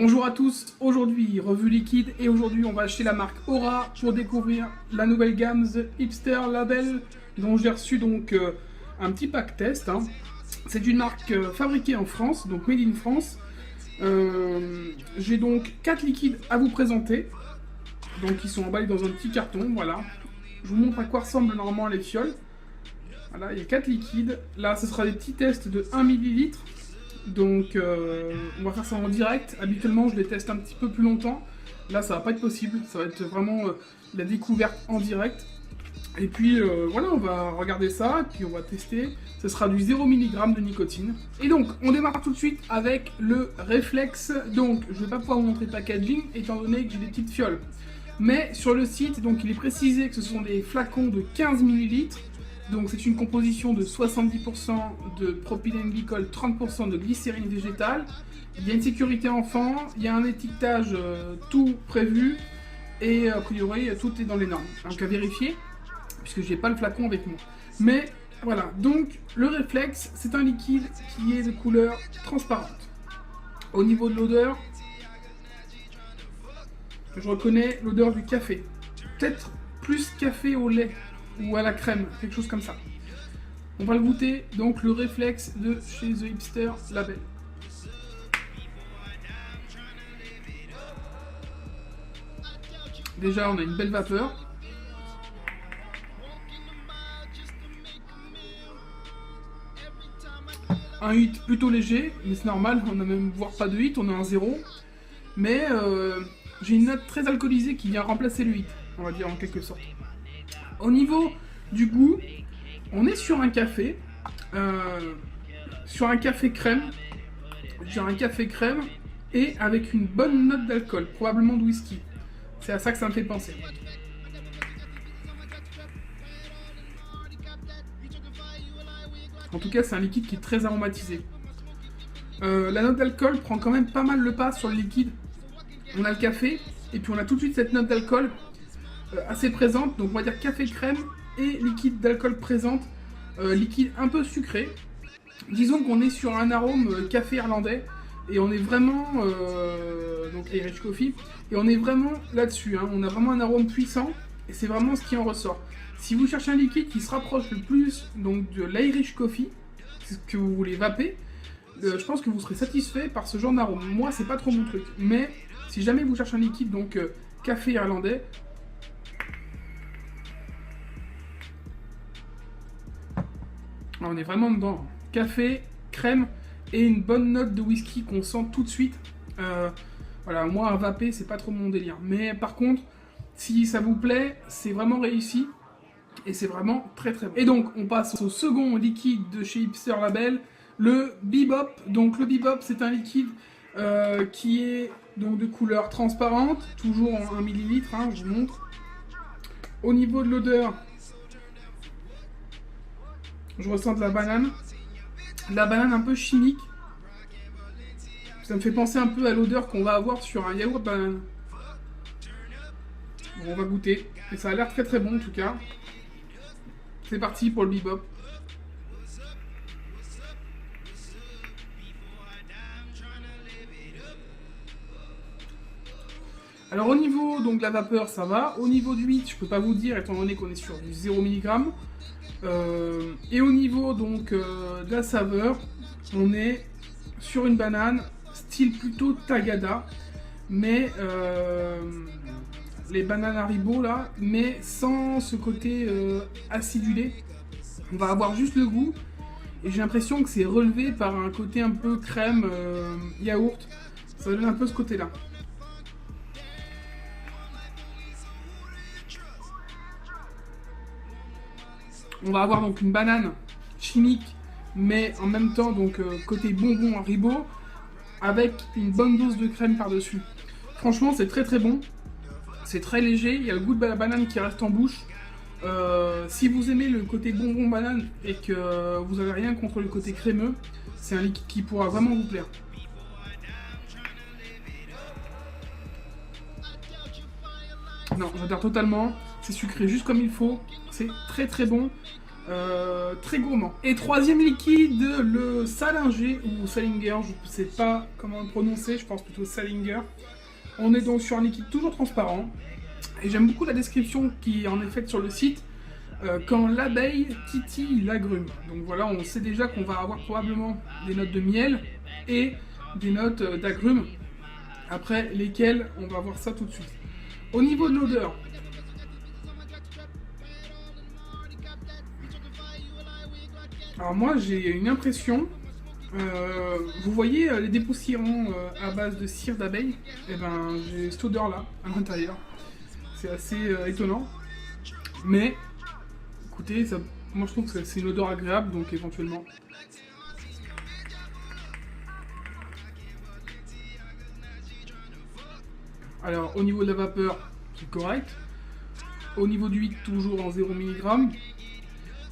Bonjour à tous, aujourd'hui revue liquide et aujourd'hui on va acheter la marque Aura pour découvrir la nouvelle gamme The Hipster Label dont j'ai reçu donc un petit pack test. C'est une marque fabriquée en France, donc made in France. J'ai donc 4 liquides à vous présenter, donc ils sont emballés dans un petit carton, voilà. Je vous montre à quoi ressemblent normalement les fioles. Voilà, il y a 4 liquides, là ce sera des petits tests de 1 ml. Donc on va faire ça en direct. Habituellement je les teste un petit peu plus longtemps. Là ça va pas être possible, ça va être vraiment la découverte en direct. Et puis voilà, on va regarder ça, puis on va tester. Ce sera du 0 mg de nicotine. Et donc on démarre tout de suite avec le réflexe. Donc je vais pas pouvoir vous montrer le packaging étant donné que j'ai des petites fioles. Mais sur le site, donc il est précisé que ce sont des flacons de 15 ml. Donc c'est une composition de 70% de propylène glycol, 30% de glycérine végétale. Il y a une sécurité enfant, il y a un étiquetage tout prévu et a priori tout est dans les normes. Donc à vérifier, puisque j'ai pas le flacon avec moi. Mais voilà, donc le réflexe, c'est un liquide qui est de couleur transparente. Au niveau de l'odeur, je reconnais l'odeur du café. Peut-être plus café au lait ou à la crème, quelque chose comme ça. On va le goûter, donc le réflexe de chez The Hipster Label. Déjà on a une belle vapeur. Un hit plutôt léger, mais c'est normal, on a même voire pas de hit, on a un 0. Mais j'ai une note très alcoolisée qui vient remplacer le hit, on va dire en quelque sorte. Au niveau du goût, on est sur un café crème, sur un café crème et avec une bonne note d'alcool, probablement de whisky. C'est à ça que ça me fait penser. En tout cas, c'est un liquide qui est très aromatisé. La note d'alcool prend quand même pas mal le pas sur le liquide. On a le café et puis on a tout de suite cette note d'alcool assez présente, donc on va dire café crème et liquide d'alcool présente, liquide un peu sucré. Disons qu'on est sur un arôme café irlandais et on est vraiment donc Irish Coffee et on est vraiment là-dessus. On a vraiment un arôme puissant et c'est vraiment ce qui en ressort. Si vous cherchez un liquide qui se rapproche le plus donc de l'Irish Coffee, c'est ce que vous voulez vaper, je pense que vous serez satisfait par ce genre d'arôme. Moi, c'est pas trop mon truc, mais si jamais vous cherchez un liquide donc café irlandais, on est vraiment dedans. Café, crème et une bonne note de whisky qu'on sent tout de suite. Voilà, moi un vapé c'est pas trop mon délire. Mais par contre, si ça vous plaît, c'est vraiment réussi. Et c'est vraiment très très bon. Et donc on passe au second liquide de chez Hipster Label, le Bebop. Donc le Bebop c'est un liquide qui est donc de couleur transparente, toujours en 1 ml, je vous montre. Au niveau de l'odeur, je ressens de la banane un peu chimique. Ça me fait penser un peu à l'odeur qu'on va avoir sur un yaourt banane. Bon, on va goûter. Et ça a l'air très très bon en tout cas. C'est parti pour le Bebop. Alors au niveau donc de la vapeur ça va. Au niveau du hit, je peux pas vous dire étant donné qu'on est sur du 0 mg. Et au niveau donc de la saveur, on est sur une banane style plutôt tagada, mais les bananes Haribo là, mais sans ce côté acidulé. On va avoir juste le goût et j'ai l'impression que c'est relevé par un côté un peu crème yaourt. Ça donne un peu ce côté là. On va avoir donc une banane chimique, mais en même temps donc côté bonbon Haribo, avec une bonne dose de crème par-dessus. Franchement, c'est très très bon. C'est très léger, il y a le goût de la banane qui reste en bouche. Si vous aimez le côté bonbon banane et que vous n'avez rien contre le côté crémeux, c'est un liquide qui pourra vraiment vous plaire. Non, j'adore totalement. C'est sucré juste comme il faut. C'est très très bon. très gourmand. Et troisième liquide, le Salinger ou Salinger, je ne sais pas comment le prononcer, je pense plutôt Salinger. On est donc sur un liquide toujours transparent. Et j'aime beaucoup la description qui en est faite sur le site. Quand l'abeille titille l'agrume. Donc voilà, on sait déjà qu'on va avoir probablement des notes de miel et des notes d'agrumes. Après lesquelles on va voir ça tout de suite. Au niveau de l'odeur, alors moi j'ai une impression, vous voyez les dépoussiérants à base de cire d'abeille, et ben j'ai cette odeur là à l'intérieur. C'est assez étonnant, mais écoutez, ça, moi je trouve que c'est une odeur agréable, donc éventuellement. Alors au niveau de la vapeur, c'est correct. Au niveau du 8, toujours en 0 mg.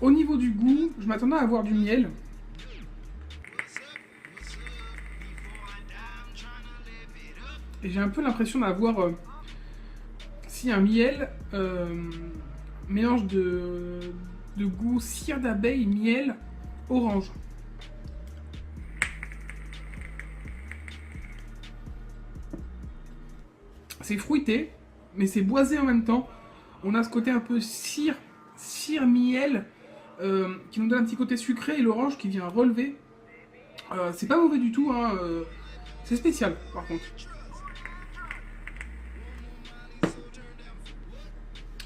Au niveau du goût, je m'attendais à avoir du miel. Et j'ai un peu l'impression d'avoir si un miel, mélange de goût cire d'abeille, miel, orange. C'est fruité, mais c'est boisé en même temps. On a ce côté un peu cire miel, qui nous donne un petit côté sucré, et l'orange qui vient relever. C'est pas mauvais du tout, hein, c'est spécial par contre.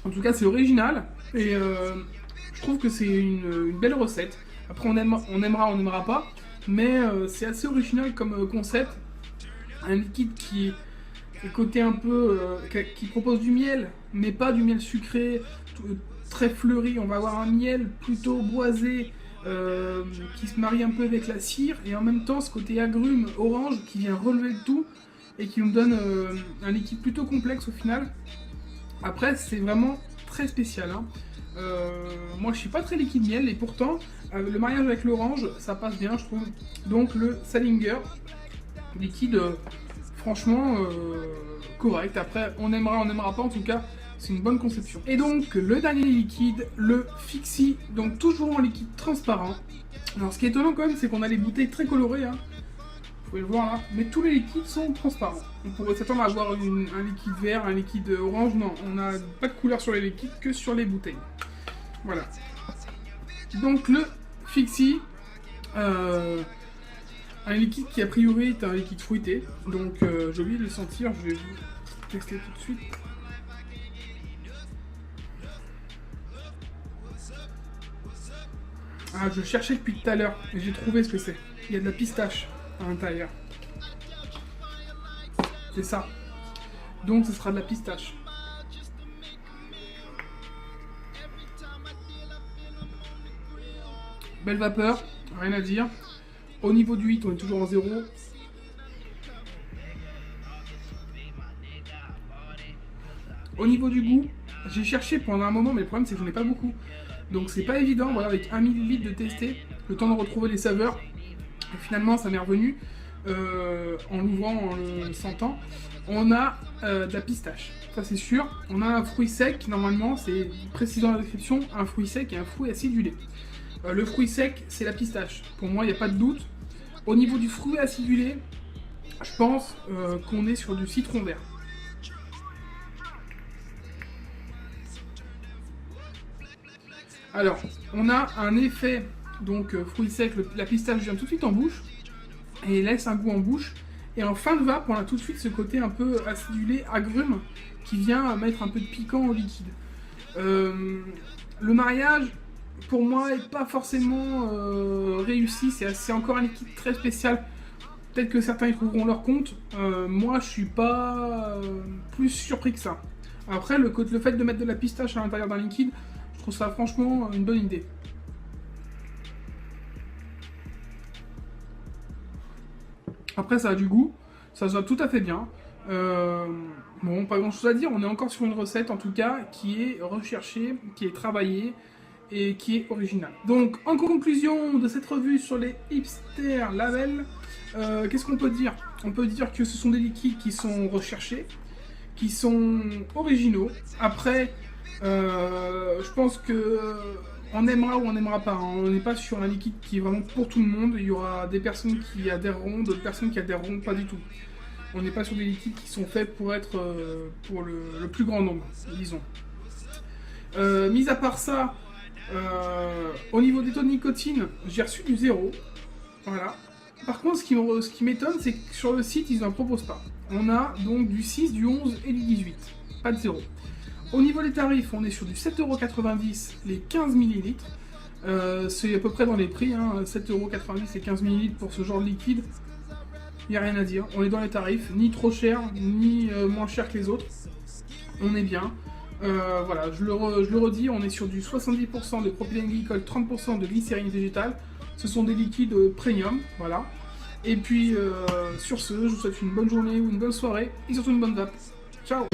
En tout cas, c'est original, et je trouve que c'est une belle recette. Après, on aimera, on n'aimera pas, mais c'est assez original comme concept. Un liquide qui est côté un peu, qui propose du miel, mais pas du miel sucré, très fleuri. On va avoir un miel plutôt boisé, qui se marie un peu avec la cire, et en même temps ce côté agrume orange qui vient relever le tout, et qui nous donne un liquide plutôt complexe au final. Après, c'est vraiment très spécial, hein. Moi je suis pas très liquide miel, et pourtant le mariage avec l'orange ça passe bien, je trouve. Donc le Salinger, liquide franchement correct. Après on aimera, on n'aimera pas, en tout cas c'est une bonne conception. Et donc le dernier liquide, le Fixie, donc toujours en liquide transparent. Alors ce qui est étonnant quand même, c'est qu'on a les bouteilles très colorées, hein. Vous pouvez le voir là, mais tous les liquides sont transparents. On pourrait s'attendre à avoir un liquide vert, un liquide orange. Non, on n'a pas de couleur sur les liquides, que sur les bouteilles. Voilà. Donc le Fixie, un liquide qui a priori est un liquide fruité. Donc j'ai oublié de le sentir, je vais vous tester tout de suite. Ah, je cherchais depuis tout à l'heure et j'ai trouvé ce que c'est. Il y a de la pistache à l'intérieur. C'est ça. Donc ce sera de la pistache. Belle vapeur, rien à dire. Au niveau du 8, on est toujours en 0. Au niveau du goût, j'ai cherché pendant un moment, mais le problème c'est que j'en ai pas beaucoup. Donc c'est pas évident, voilà, avec 1 ml de tester, le temps de retrouver les saveurs. Et finalement ça m'est revenu, en l'ouvrant, en le sentant. On a de la pistache, ça c'est sûr. On a un fruit sec, normalement, c'est précis dans la description, un fruit sec et un fruit acidulé. Le fruit sec, c'est la pistache. Pour moi, il n'y a pas de doute. Au niveau du fruit acidulé, je pense qu'on est sur du citron vert. Alors, on a un effet, donc fruit sec, la pistache vient tout de suite en bouche, et laisse un goût en bouche. Et en fin de vape, on a tout de suite ce côté un peu acidulé, agrume, qui vient mettre un peu de piquant au liquide. Le mariage, pour moi, n'est pas forcément réussi. C'est encore un liquide très spécial. Peut-être que certains y trouveront leur compte. Moi, je suis pas plus surpris que ça. Après, le fait de mettre de la pistache à l'intérieur d'un liquide, je trouve ça franchement une bonne idée. Après, ça a du goût, ça se voit tout à fait bien. Bon, pas grand chose à dire, on est encore sur une recette en tout cas qui est recherchée, qui est travaillée et qui est originale. Donc, en conclusion de cette revue sur les hipster labels, qu'est-ce qu'on peut dire? On peut dire que ce sont des liquides qui sont recherchés, qui sont originaux. Après, je pense que on aimera ou on n'aimera pas, hein. On n'est pas sur un liquide qui est vraiment pour tout le monde. Il y aura des personnes qui adhéreront, d'autres personnes qui adhéreront pas du tout. On n'est pas sur des liquides qui sont faits pour être pour le plus grand nombre, disons. Mis à part ça, au niveau des taux de nicotine, j'ai reçu du 0. Voilà. Par contre, ce qui m'étonne, c'est que sur le site, ils n'en proposent pas. On a donc du 6, du 11 et du 18. Pas de 0. Au niveau des tarifs, on est sur du 7,90€ les 15 ml. C'est à peu près dans les prix, hein, 7,90€ les 15 ml pour ce genre de liquide. Il n'y a rien à dire. On est dans les tarifs, ni trop cher, ni moins cher que les autres. On est bien. Voilà, je le redis, on est sur du 70% de propylène glycol, 30% de glycérine végétale. Ce sont des liquides premium, voilà. Et puis, sur ce, je vous souhaite une bonne journée ou une bonne soirée, et surtout une bonne vape. Ciao!